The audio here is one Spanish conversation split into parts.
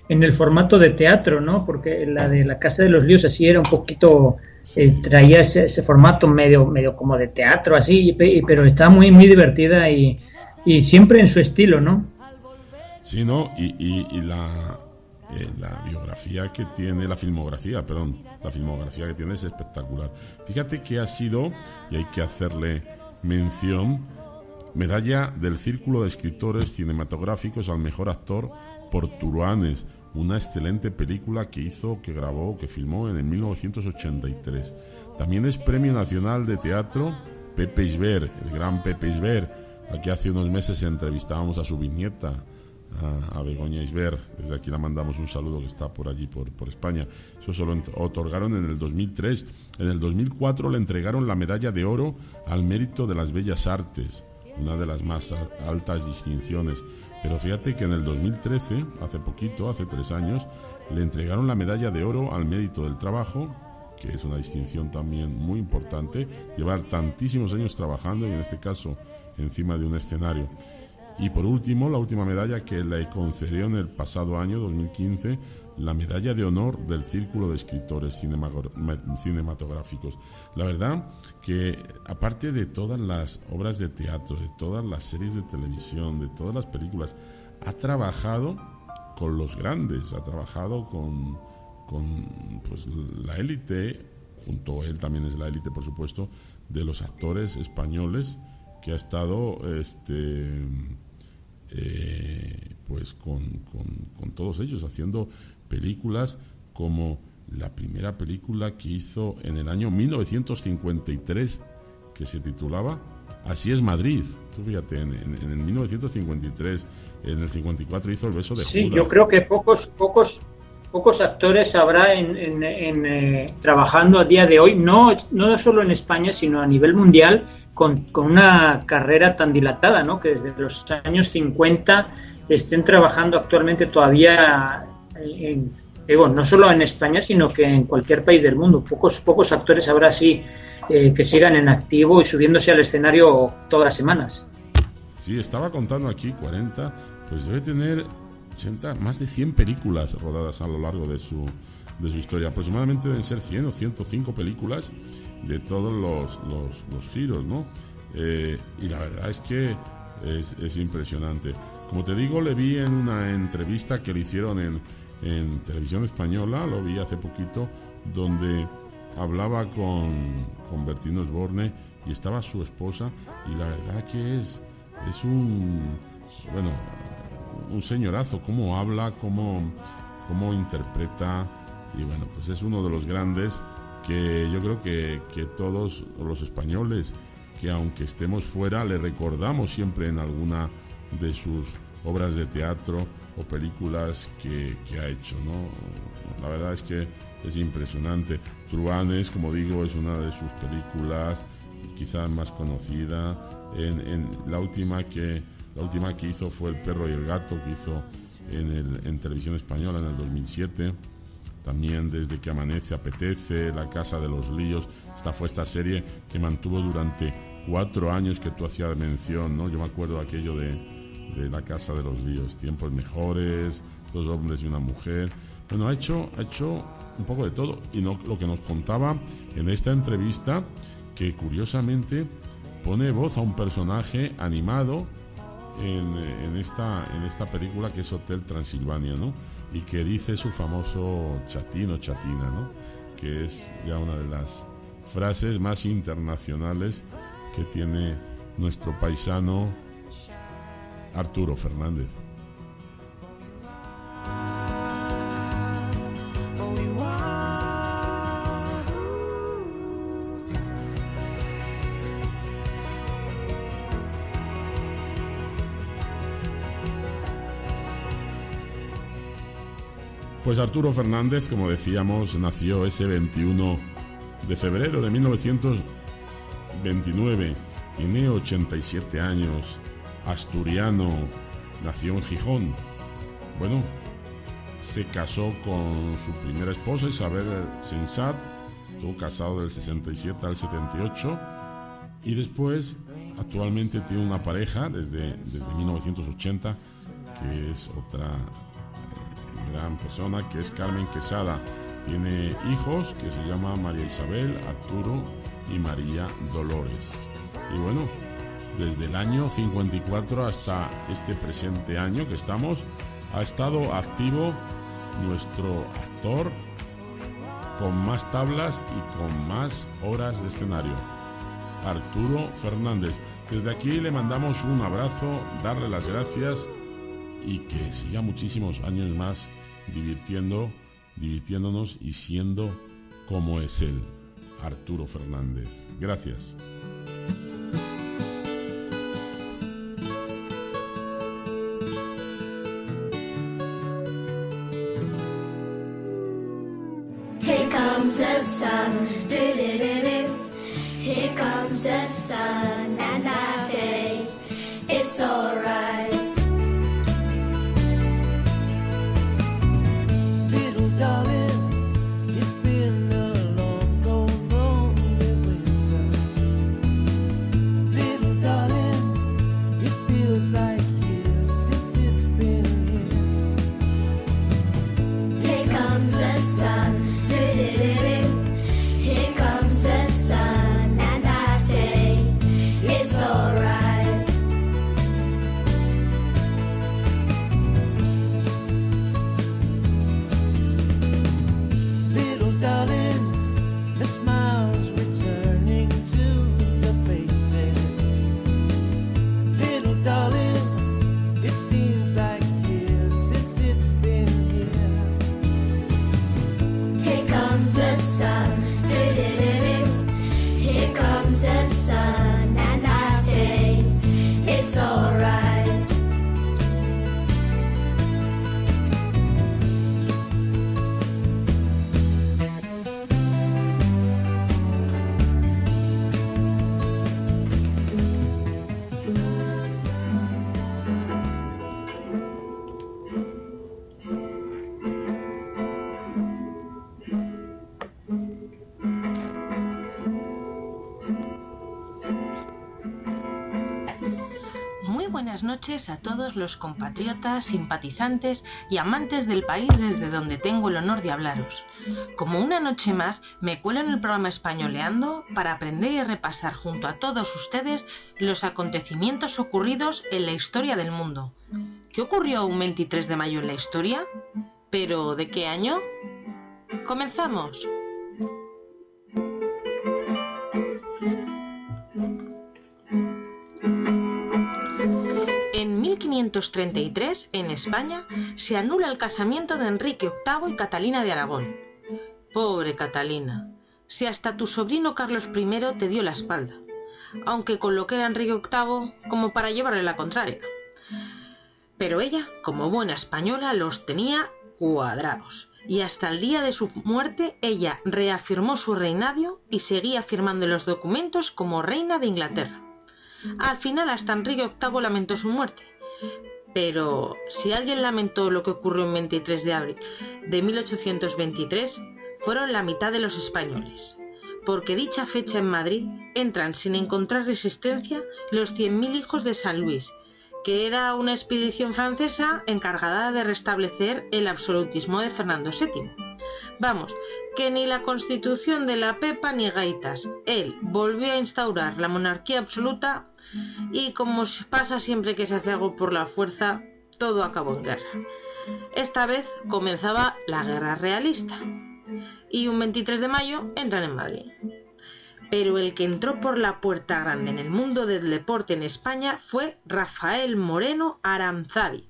en el formato de teatro, ¿no? Porque la de La Casa de los Líos así era un poquito, traía ese formato medio como de teatro, así, pero estaba muy divertida y siempre en su estilo, ¿no? Sí, ¿no? Y la biografía que tiene, la filmografía que tiene es espectacular. Fíjate que ha sido, y hay que hacerle mención, medalla del Círculo de Escritores Cinematográficos al mejor actor por Truanes, una excelente película que hizo, que grabó, que filmó en el 1983. También es Premio Nacional de Teatro Pepe Isbert, el gran Pepe Isbert. Aquí hace unos meses entrevistábamos a su bisnieta, a Begoña Isbert. Desde aquí la mandamos un saludo, que está por allí, por España. Eso se lo otorgaron en el 2003. En el 2004 le entregaron la medalla de oro al mérito de las bellas artes, una de las más altas distinciones. Pero fíjate que en el 2013, hace poquito, hace 3 años, le entregaron la medalla de oro al mérito del trabajo, que es una distinción también muy importante, llevar tantísimos años trabajando y en este caso encima de un escenario. Y por último, la última medalla que le concedió en el pasado año 2015, la medalla de honor del Círculo de Escritores Cinematográficos. La verdad que, aparte de todas las obras de teatro, de todas las series de televisión, de todas las películas, ha trabajado con los grandes, ha trabajado con pues la élite, junto a él también es la élite, por supuesto, de los actores españoles, que ha estado pues con todos ellos, haciendo películas como la primera película que hizo en el año 1953, que se titulaba Así es Madrid. Tú fíjate, en el 1953, en el 54 hizo El beso de Judas. Sí, yo creo que pocos actores habrá trabajando a día de hoy, no solo en España, sino a nivel mundial, con una carrera tan dilatada, ¿no? Que desde los años 50 estén trabajando actualmente todavía, no solo en España, sino que en cualquier país del mundo. Pocos actores habrá así que sigan en activo y subiéndose al escenario todas las semanas. Sí, estaba contando aquí 40, pues debe tener 80, más de 100 películas rodadas a lo largo de su historia. Aproximadamente deben ser 100 o 105 películas de todos los giros, ¿no? Y la verdad es que es impresionante. Como te digo, le vi en una entrevista que le hicieron en televisión española, lo vi hace poquito, donde hablaba con Bertín Osborne y estaba su esposa, y la verdad que es un señorazo, cómo habla, cómo interpreta, y bueno, pues es uno de los grandes que yo creo que todos los españoles, que aunque estemos fuera, le recordamos siempre en alguna de sus obras de teatro o películas que ha hecho, ¿no? La verdad es que es impresionante. Truanes, como digo, es una de sus películas quizás más conocida. En la última que hizo fue El perro y el gato, que hizo en televisión española en el 2007. También Desde que amanece apetece, La casa de los líos. Esta fue esta serie que mantuvo durante 4 años, que tú hacías mención, ¿no? Yo me acuerdo aquello de La casa de los líos, Tiempos mejores, 2 hombres y una mujer. Bueno, ha hecho un poco de todo. Y lo que nos contaba en esta entrevista, que curiosamente pone voz a un personaje animado en esta película, que es Hotel Transilvania, ¿no? Y que dice su famoso chatín o chatina, ¿no? Que es ya una de las frases más internacionales que tiene nuestro paisano Arturo Fernández. Pues Arturo Fernández, como decíamos, nació ese 21 de febrero de 1929. Tiene 87 años, asturiano, nació en Gijón. Bueno, se casó con su primera esposa, Isabel Sensat. Estuvo casado del 67 al 78. Y después, actualmente tiene una pareja desde 1980, que es otra gran persona, que es Carmen Quesada. Tiene hijos que se llama María Isabel, Arturo y María Dolores. Y bueno, desde el año 54 hasta este presente año que estamos, ha estado activo nuestro actor con más tablas y con más horas de escenario, Arturo Fernández. Desde aquí le mandamos un abrazo, darle las gracias y que siga muchísimos años más divirtiéndonos y siendo como es él, Arturo Fernández. Gracias. Here comes the sun, here comes the sun, and I say it's alright. Little darling, it's been a long, cold, lonely winter. Little darling, it feels like years since it's been here. Here comes the sun, here comes the sun, and I say it's alright. Little darling, the smiles returning to the faces. Little darling, it seems like years since it's been here. Here comes the sun, here comes the sun, and I say it's alright. Muy buenas noches a todos los compatriotas, simpatizantes y amantes del país desde donde tengo el honor de hablaros. Como una noche más, me cuelo en el programa Españoleando para aprender y repasar junto a todos ustedes los acontecimientos ocurridos en la historia del mundo. ¿Qué ocurrió un 23 de mayo en la historia? ¿Pero de qué año? ¡Comenzamos! En 1533, en España, se anula el casamiento de Enrique VIII y Catalina de Aragón. Pobre Catalina, si hasta tu sobrino Carlos I te dio la espalda, aunque con lo que era Enrique VIII como para llevarle la contraria. Pero ella, como buena española, los tenía cuadrados, y hasta el día de su muerte ella reafirmó su reinado y seguía firmando en los documentos como reina de Inglaterra. Al final hasta Enrique VIII lamentó su muerte. Pero si alguien lamentó lo que ocurrió el 23 de abril de 1823, fueron la mitad de los españoles, porque dicha fecha en Madrid entran sin encontrar resistencia los 100.000 hijos de San Luis, que era una expedición francesa encargada de restablecer el absolutismo de Fernando VII. Vamos, que ni la Constitución de la Pepa ni gaitas. Él volvió a instaurar la monarquía absoluta y, como pasa siempre que se hace algo por la fuerza, todo acabó en guerra. Esta vez comenzaba la guerra realista y un 23 de mayo entran en Madrid. Pero el que entró por la puerta grande en el mundo del deporte en España fue Rafael Moreno Aranzadi.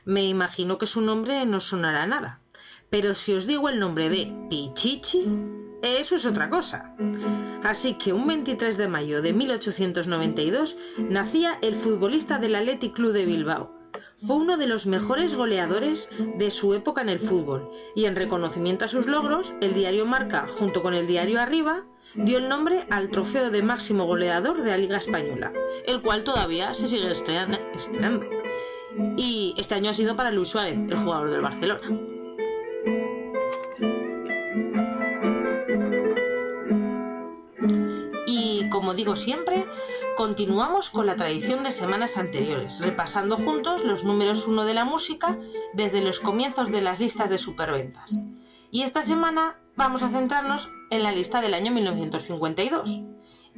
Me imagino que su nombre no sonará nada, pero si os digo el nombre de Pichichi, eso es otra cosa. Así que un 23 de mayo de 1892 nacía el futbolista del Athletic Club de Bilbao. Fue uno de los mejores goleadores de su época en el fútbol, y en reconocimiento a sus logros, el diario Marca, junto con el diario Arriba, dio el nombre al trofeo de máximo goleador de la Liga Española, el cual todavía se sigue estrenando. Y este año ha sido para Luis Suárez, el jugador del Barcelona. Y como digo siempre, continuamos con la tradición de semanas anteriores, repasando juntos los números 1 de la música desde los comienzos de las listas de superventas. Y esta semana vamos a centrarnos en la lista del año 1952.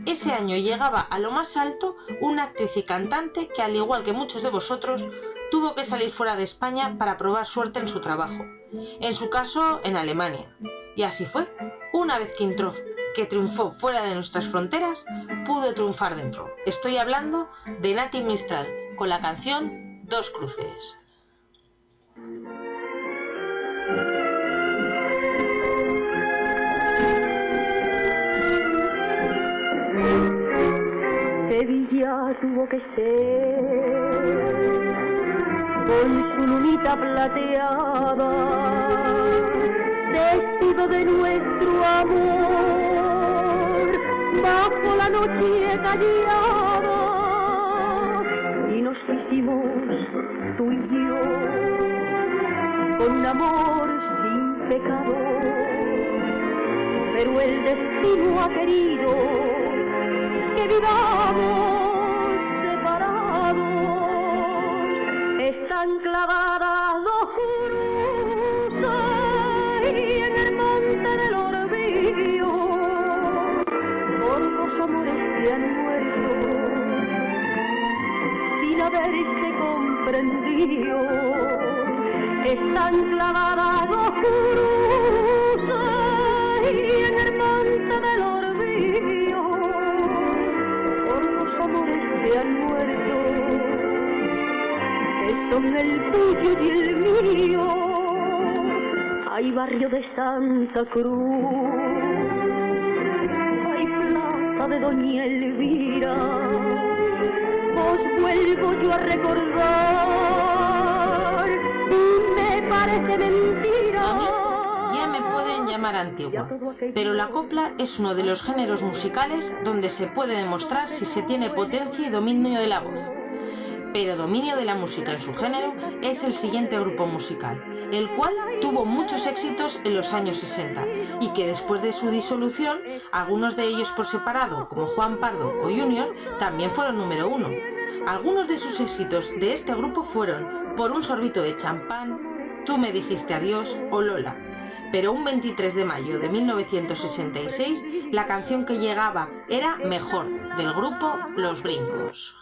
Ese año llegaba a lo más alto una actriz y cantante que, al igual que muchos de vosotros, tuvo que salir fuera de España para probar suerte en su trabajo. En su caso, en Alemania. Y así fue. Una vez que triunfó fuera de nuestras fronteras, pudo triunfar dentro. Estoy hablando de Nati Mistral, con la canción Dos Cruces. Sevilla tuvo que ser con su lunita plateada, testigo de nuestro amor, bajo la noche callada, y nos hicimos tú y yo, con amor sin pecado, pero el destino ha querido que vivamos separados. Están clavadas dos cruces en el monte del olvido, por los amores que han muerto sin haberse comprendido. Están clavadas dos cruces en el monte del olvido, que han muerto, que son el tuyo y el mío. Hay barrio de Santa Cruz, hay plaza de Doña Elvira, os vuelvo yo a recordar y me parece mentira. Ya me pueden llamar antigua, pero la copla es uno de los géneros musicales donde se puede demostrar si se tiene potencia y dominio de la voz. Pero dominio de la música en su género es el siguiente grupo musical, el cual tuvo muchos éxitos en los años 60 y que después de su disolución, algunos de ellos por separado, como Juan Pardo o Junior, también fueron número 1. Algunos de sus éxitos de este grupo fueron Por un sorbito de champán, Tú me dijiste adiós o Lola. Pero un 23 de mayo de 1966, la canción que llegaba era Mejor, del grupo Los Brincos.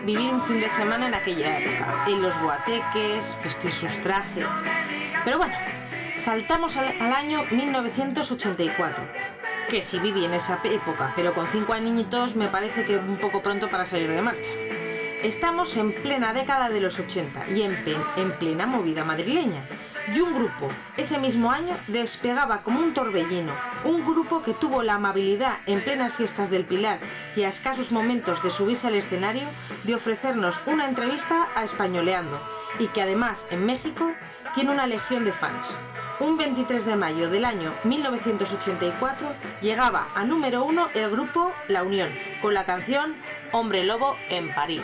Vivir un fin de semana en aquella época, en los guateques, vestir sus trajes. Pero bueno, saltamos al año 1984, que sí viví en esa época, pero con 5 añitos me parece que un poco pronto para salir de marcha. Estamos en plena década de los 80 y en plena movida madrileña. Y un grupo, ese mismo año, despegaba como un torbellino. Un grupo que tuvo la amabilidad, en plenas fiestas del Pilar y a escasos momentos de subirse al escenario, de ofrecernos una entrevista a Españoleando, y que además, en México, tiene una legión de fans. Un 23 de mayo del año 1984 llegaba a número 1 el grupo La Unión, con la canción Hombre Lobo en París.